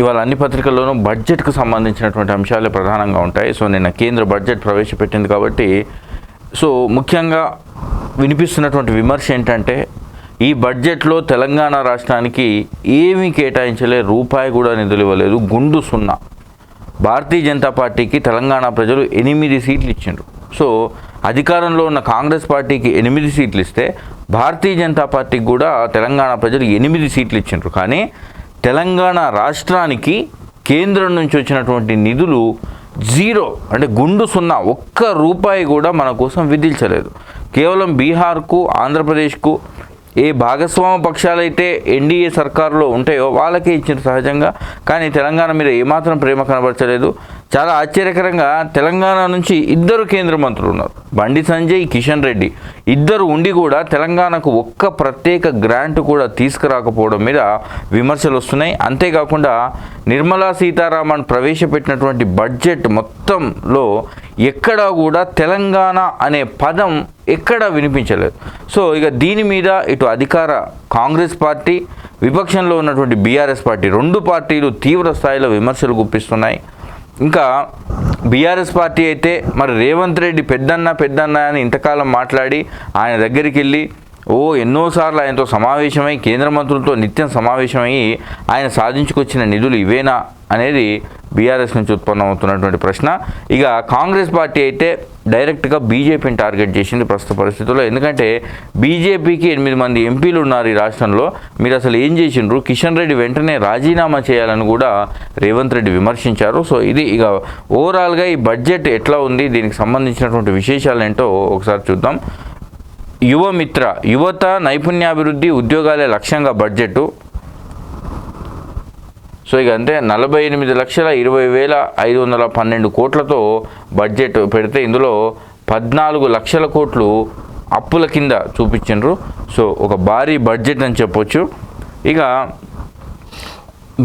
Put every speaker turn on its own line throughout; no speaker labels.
ఇవాళ అన్ని పత్రికల్లోనూ బడ్జెట్కు సంబంధించినటువంటి అంశాలే ప్రధానంగా ఉంటాయి. సో నిన్న కేంద్ర బడ్జెట్ ప్రవేశపెట్టింది కాబట్టి సో ముఖ్యంగా వినిపిస్తున్నటువంటి విమర్శ ఏంటంటే ఈ బడ్జెట్లో తెలంగాణ రాష్ట్రానికి ఏమీ కేటాయించలే, రూపాయి కూడా నిధులు ఇవ్వలేదు, గుండు సున్నా. భారతీయ జనతా పార్టీకి తెలంగాణ ప్రజలు 8 సీట్లు ఇచ్చిండ్రు. సో అధికారంలో ఉన్న కాంగ్రెస్ పార్టీకి 8 సీట్లు ఇస్తే భారతీయ జనతా పార్టీకి కూడా తెలంగాణ ప్రజలు 8 సీట్లు ఇచ్చిండ్రు. కానీ తెలంగాణ రాష్ట్రానికి కేంద్రం నుంచి వచ్చినటువంటి నిధులు జీరో, అంటే గుండు సున్నా, ఒక్క రూపాయి కూడా మన కోసం విధించలేదు. కేవలం బీహార్కు, ఆంధ్రప్రదేశ్కు ఏ భాగస్వామ్య పక్షాలైతే ఎన్డీఏ సర్కారులో ఉంటాయో వాళ్ళకే ఇచ్చిన సహజంగా. కానీ తెలంగాణ మీద ఏమాత్రం ప్రేమ కనబరచలేదు. చాలా ఆశ్చర్యకరంగా తెలంగాణ నుంచి 2 కేంద్ర మంత్రులు ఉన్నారు, బండి సంజయ్, కిషన్ రెడ్డి. ఇద్దరు ఉండి కూడా తెలంగాణకు ఒక్క ప్రత్యేక గ్రాంట్ కూడా తీసుకురాకపోవడం మీద విమర్శలు వస్తున్నాయి. అంతేకాకుండా నిర్మలా సీతారామన్ ప్రవేశపెట్టినటువంటి బడ్జెట్ మొత్తంలో ఎక్కడా కూడా తెలంగాణ అనే పదం ఎక్కడా వినిపించలేదు. సో ఇక దీని మీద ఇటు అధికార కాంగ్రెస్ పార్టీ, విపక్షంలో ఉన్నటువంటి బీఆర్ఎస్ పార్టీ, 2 పార్టీలు తీవ్ర స్థాయిలో విమర్శలు గుప్పిస్తున్నాయి. ఇంకా బీఆర్ఎస్ పార్టీ అయితే మరి రేవంత్ రెడ్డి పెద్దన్న అని ఇంతకాలం మాట్లాడి ఆయన దగ్గరికి వెళ్ళి ఎన్నోసార్లు ఆయనతో సమావేశమై, కేంద్ర మంత్రులతో నిత్యం సమావేశమయ్యి ఆయన సాధించుకొచ్చిన నిధులు ఇవేనా అనేది బీఆర్ఎస్ నుంచి ఉత్పన్నమవుతున్నటువంటి ప్రశ్న. ఇక కాంగ్రెస్ పార్టీ అయితే డైరెక్ట్గా బీజేపీని టార్గెట్ చేసింది ప్రస్తుత పరిస్థితుల్లో. ఎందుకంటే బీజేపీకి 8 మంది ఎంపీలు ఉన్నారు ఈ రాష్ట్రంలో, మీరు అసలు ఏం చేసిండ్రు, కిషన్ రెడ్డి వెంటనే రాజీనామా చేయాలని కూడా రేవంత్ రెడ్డి విమర్శించారు. సో ఇది ఇక ఓవరాల్గా ఈ బడ్జెట్ ఎట్లా ఉంది, దీనికి సంబంధించినటువంటి విశేషాలు ఏంటో ఒకసారి చూద్దాం. యువమిత్ర, యువత నైపుణ్యాభివృద్ధి ఉద్యోగాలే లక్ష్యంగా బడ్జెట్. సో ఇక అంతే 48,20,512 కోట్లతో బడ్జెట్ పెడితే ఇందులో 14 లక్షల కోట్లు అప్పుల కింద చూపించిండ్రు. సో ఒక భారీ బడ్జెట్ అని చెప్పొచ్చు. ఇక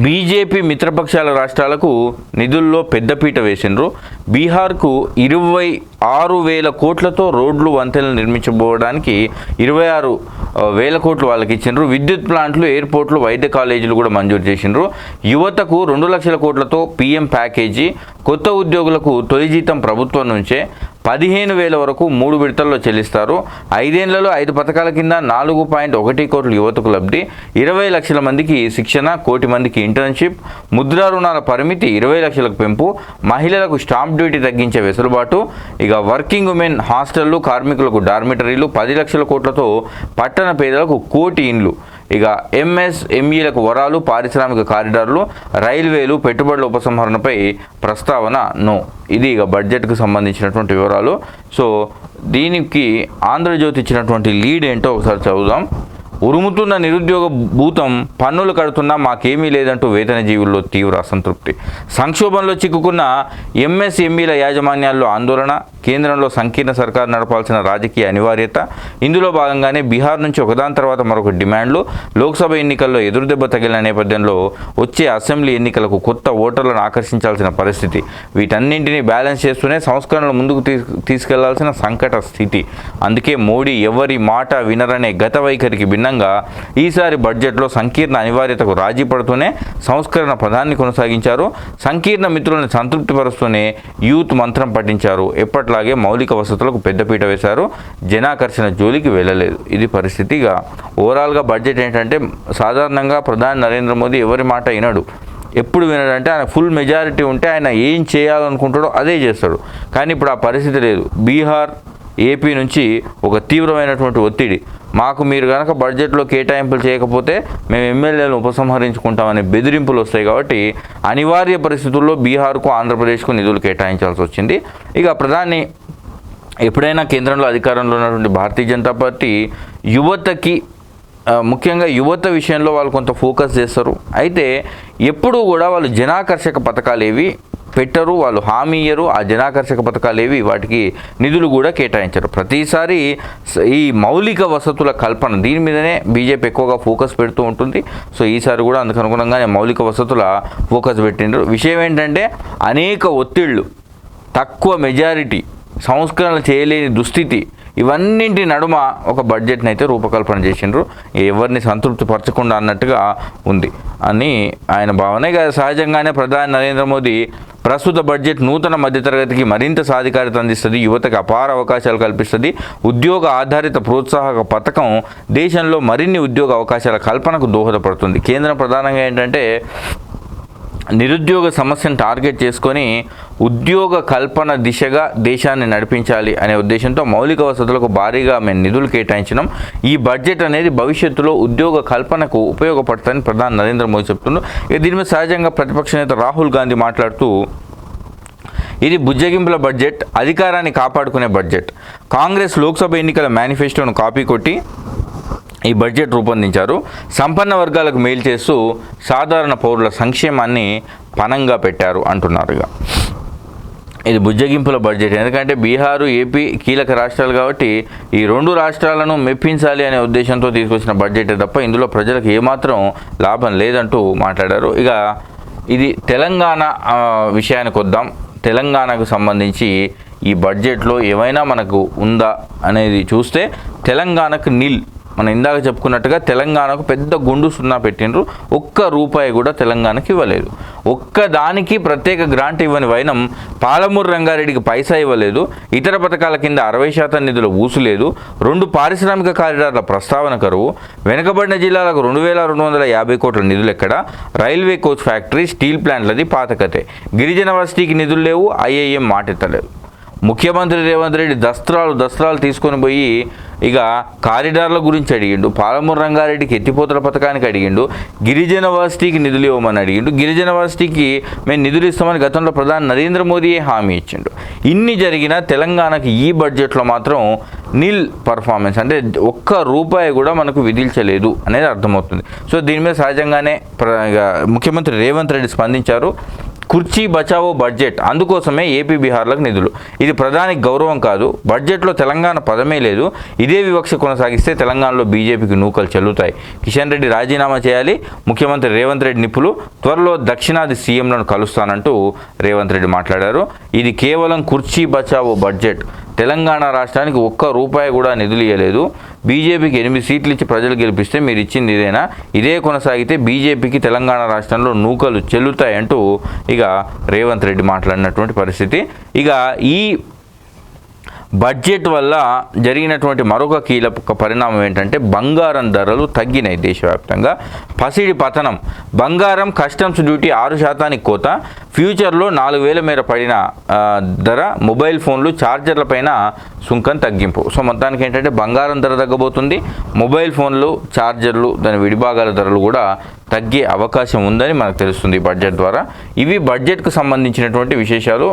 బీజేపీ మిత్రపక్షాల రాష్ట్రాలకు నిధుల్లో పెద్దపీట వేసిండ్రు. బీహార్కు 26,000 కోట్లతో రోడ్లు, వంతెనలు నిర్మించబోవడానికి 26,000 కోట్లు వాళ్ళకి ఇచ్చిండ్రు. విద్యుత్ ప్లాంట్లు, ఎయిర్పోర్ట్లు, వైద్య కాలేజీలు కూడా మంజూరు చేసిండ్రు. యువతకు 2 లక్షల కోట్లతో పీఎం ప్యాకేజీ. కొత్త ఉద్యోగులకు తొలి జీతం ప్రభుత్వం నుంచే 15,000 వరకు 3 విడతల్లో చెల్లిస్తారు. 5 ఏళ్లలో 5 పథకాల కింద 4.1 కోట్ల యువతకు లబ్ధి. 20 లక్షల మందికి శిక్షణ, 1 కోటి మందికి ఇంటర్న్షిప్. ముద్రా రుణాల పరిమితి 20 లక్షలకు పెంపు. మహిళలకు స్టాంప్ డ్యూటీ తగ్గించే వెసులుబాటు. ఇక వర్కింగ్ ఉమెన్ హాస్టళ్లు, కార్మికులకు డార్మిటరీలు. 10 లక్షల కోట్లతో పట్టణ పేదలకు 1 కోటి ఇండ్లు. ఇక ఎంఎస్ఎంఈలకు వరాలు, పారిశ్రామిక కారిడార్లు, రైల్వేలు, పెట్టుబడుల ఉపసంహరణపై ప్రస్తావన నో. ఇది ఇక బడ్జెట్కు సంబంధించినటువంటి వివరాలు. సో దీనికి ఆంధ్రజ్యోతి ఇచ్చినటువంటి లీడ్ ఏంటో ఒకసారి చదువుదాం. ఉరుముతున్న నిరుద్యోగ భూతం, పన్నులు కడుతున్నా మాకేమీ లేదంటూ వేతన జీవుల్లో తీవ్ర అసంతృప్తి. సంక్షోభంలో చిక్కుకున్న ఎంఎస్ఎంఈల యాజమాన్యాల్లో ఆందోళన. కేంద్రంలో సంకీర్ణ సర్కారు నడపాల్సిన రాజకీయ అనివార్యత. ఇందులో భాగంగానే బీహార్ నుంచి ఒకదాని తర్వాత మరొక డిమాండ్లు. లోక్సభ ఎన్నికల్లో ఎదురుదెబ్బ తగిలిన నేపథ్యంలో వచ్చే అసెంబ్లీ ఎన్నికలకు కొత్త ఓటర్లను ఆకర్షించాల్సిన పరిస్థితి. వీటన్నింటినీ బ్యాలెన్స్ చేస్తూనే సంస్కరణలు ముందుకు తీసుకెళ్లాల్సిన సంకట స్థితి. అందుకే మోడీ ఎవరి మాట వినరనే గత వైఖరికి భిన్నంగా ఈసారి బడ్జెట్లో సంకీర్ణ అనివార్యతకు రాజీ పడుతూనే సంస్కరణ పదాన్ని కొనసాగించారు. సంకీర్ణ మిత్రులను సంతృప్తిపరుస్తూనే యూత్ మంత్రం పఠించారు. ఎప్పట్లాగే మౌలిక వసతులకు పెద్దపీట వేశారు. జనాకర్షణ జోలికి వెళ్ళలేదు. ఇది పరిస్థితిగా ఓవరాల్గా బడ్జెట్ ఏంటంటే సాధారణంగా ప్రధాని నరేంద్ర మోదీ ఎవరి మాట వినడు. ఎప్పుడు వినడంటే ఆయన ఫుల్ మెజారిటీ ఉంటే ఆయన ఏం చేయాలనుకుంటాడో అదే చేస్తాడు. కానీ ఇప్పుడు ఆ పరిస్థితి లేదు. బీహార్, ఏపీ నుంచి ఒక తీవ్రమైనటువంటి ఒత్తిడి. మాకు మీరు కనుక బడ్జెట్లో కేటాయింపులు చేయకపోతే మేము ఎమ్మెల్యేలను ఉపసంహరించుకుంటామనే బెదిరింపులు వస్తాయి. కాబట్టి అనివార్య పరిస్థితుల్లో బీహార్కు, ఆంధ్రప్రదేశ్కు నిధులు కేటాయించాల్సి వచ్చింది. ఇక ప్రధాని ఎప్పుడైనా కేంద్రంలో అధికారంలో ఉన్నటువంటి భారతీయ జనతా పార్టీ యువతకి, ముఖ్యంగా యువత విషయంలో వాళ్ళు కొంత ఫోకస్ చేస్తారు. అయితే ఎప్పుడూ కూడా వాళ్ళు జనాకర్షక పథకాలు ఏవి పెట్టరు, వాళ్ళు హామీ ఇయ్యరు. ఆ జనాకర్షక పథకాలు ఏవి వాటికి నిధులు కూడా కేటాయించరు. ప్రతిసారి ఈ మౌలిక వసతుల కల్పన దీని మీదనే బీజేపీ ఎక్కువగా ఫోకస్ పెడుతూ ఉంటుంది. సో ఈసారి కూడా అందుకు అనుగుణంగానే మౌలిక వసతుల ఫోకస్ పెట్టిండ్రు. విషయం ఏంటంటే అనేక ఒత్తిళ్లు, తక్కువ మెజారిటీ, సంస్కరణలు చేయలేని దుస్థితి, ఇవన్నింటి నడుమ ఒక బడ్జెట్ని అయితే రూపకల్పన చేసిండ్రు, ఎవరిని సంతృప్తి పరచకుండా అన్నట్టుగా ఉంది అని ఆయన భావన. ఇక సహజంగానే ప్రధాని నరేంద్ర మోదీ ప్రస్తుత బడ్జెట్ నూతన మధ్యతరగతికి మరింత సాధికారత అందిస్తుంది, యువతకు అపార అవకాశాలు కల్పిస్తుంది. ఉద్యోగ ఆధారిత ప్రోత్సాహక పథకం దేశంలో మరిన్ని ఉద్యోగ అవకాశాల కల్పనకు దోహదపడుతుంది. కేంద్రం ప్రధానంగా ఏంటంటే నిరుద్యోగ సమస్యను టార్గెట్ చేసుకొని ఉద్యోగ కల్పన దిశగా దేశాన్ని నడిపించాలి అనే ఉద్దేశంతో మౌలిక వసతులకు భారీగా మేము నిధులు కేటాయించినాం. ఈ బడ్జెట్ అనేది భవిష్యత్తులో ఉద్యోగ కల్పనకు ఉపయోగపడుతుందని ప్రధాని నరేంద్ర మోదీ చెప్తున్నారు. ఇక దీని మీద సహజంగా ప్రతిపక్ష నేత రాహుల్ గాంధీ మాట్లాడుతూ ఇది బుజ్జగింపుల బడ్జెట్, అధికారాన్ని కాపాడుకునే బడ్జెట్. కాంగ్రెస్ లోక్సభ ఎన్నికల మేనిఫెస్టోను కాపీ కొట్టి ఈ బడ్జెట్ రూపొందించారు. సంపన్న వర్గాలకు మేలు చేస్తూ సాధారణ పౌరుల సంక్షేమాన్ని పణంగా పెట్టారు అంటున్నారు. ఇక ఇది బుజ్జగింపుల బడ్జెట్, ఎందుకంటే బీహారు, ఏపీ కీలక రాష్ట్రాలు కాబట్టి ఈ రెండు రాష్ట్రాలను మెప్పించాలి అనే ఉద్దేశంతో తీసుకొచ్చిన బడ్జెట్ తప్ప ఇందులో ప్రజలకు ఏమాత్రం లాభం లేదంటూ మాట్లాడారు. ఇక ఇది తెలంగాణ విషయానికి వద్దాం. తెలంగాణకు సంబంధించి ఈ బడ్జెట్లో ఏమైనా మనకు ఉందా అనేది చూస్తే తెలంగాణకు నిల్. మనం ఇందాక చెప్పుకున్నట్టుగా తెలంగాణకు పెద్ద గుండు సున్నా పెట్టిండ్రు, ఒక్క రూపాయి కూడా తెలంగాణకి ఇవ్వలేదు. ఒక్కదానికి ప్రత్యేక గ్రాంట్ ఇవ్వని వైనం పాలమూరు రంగారెడ్డికి పైసా ఇవ్వలేదు. ఇతర పథకాల కింద 60% నిధులు ఊసులేదు. 2 పారిశ్రామిక కారిడార్ల ప్రస్తావన కరువు. వెనుకబడిన జిల్లాలకు 2250 కోట్ల నిధులు ఎక్కడ? రైల్వే కోచ్ ఫ్యాక్టరీ, స్టీల్ ప్లాంట్లది పాతకతే. గిరిజన వర్సిటీకి నిధులు లేవు, ఐఐఎం మాటెత్తలేదు. ముఖ్యమంత్రి రేవంత్ రెడ్డి దస్త్రాలు తీసుకొని పోయి ఇక కారిడార్ల గురించి అడిగిండు, పాలమూరు రంగారెడ్డికి ఎత్తిపోతల పథకానికి అడిగిండు, గిరిజన వర్సిటీకి నిధులు ఇవ్వమని అడిగిండు. గిరిజన వర్సిటీకి మేము నిధులు ఇస్తామని గతంలో ప్రధాని నరేంద్ర మోదీయే హామీ ఇచ్చిండు. ఇన్ని జరిగినా తెలంగాణకి ఈ బడ్జెట్లో మాత్రం నిల్ పర్ఫార్మెన్స్, అంటే ఒక్క రూపాయి కూడా మనకు విధించలేదు అనేది అర్థమవుతుంది. సో దీని మీద సహజంగానే ముఖ్యమంత్రి రేవంత్ రెడ్డి స్పందించారు. కుర్చీ బచావో బడ్జెట్, అందుకోసమే ఏపీ బీహార్లకు నిధులు. ఇది ప్రధానికి గౌరవం కాదు. బడ్జెట్లో తెలంగాణ పదమే లేదు. ఇదే వివక్ష కొనసాగిస్తే తెలంగాణలో బీజేపీకి నూకలు చెల్లుతాయి. కిషన్ రెడ్డి రాజీనామా చేయాలి. ముఖ్యమంత్రి రేవంత్ రెడ్డి నిప్పులు. త్వరలో దక్షిణాది సీఎంలను కలుస్తానంటూ రేవంత్ రెడ్డి మాట్లాడారు. ఇది కేవలం కుర్చీ బచావో బడ్జెట్. తెలంగాణ రాష్ట్రానికి ఒక్క రూపాయి కూడా నిధులు ఇవ్వలేదు. బీజేపీకి 8 సీట్లు ఇచ్చి ప్రజలు గెలిపిస్తే మీరు ఇచ్చింది ఇదేనా? ఇదే కొనసాగితే బీజేపీకి తెలంగాణ రాష్ట్రంలో నూకలు చెల్లుతాయంటూ ఇక రేవంత్ రెడ్డి మాట్లాడినటువంటి పరిస్థితి. ఇక ఈ బడ్జెట్ వల్ల జరిగినటువంటి మరొక కీలక పరిణామం ఏంటంటే బంగారం ధరలు తగ్గినాయి దేశవ్యాప్తంగా. పసిడి పతనం. బంగారం కస్టమ్స్ డ్యూటీ 6% కోత. ఫ్యూచర్లో 4000 మేర పడిన ధర. మొబైల్ ఫోన్లు, ఛార్జర్లపైన సుంకం తగ్గింపు. సో మొత్తానికి ఏంటంటే బంగారం ధర తగ్గబోతుంది. మొబైల్ ఫోన్లు, ఛార్జర్లు, దాని విడిభాగాల ధరలు కూడా తగ్గే అవకాశం ఉందని మనకు తెలుస్తుంది బడ్జెట్ ద్వారా. ఇవి బడ్జెట్కు సంబంధించినటువంటి విశేషాలు.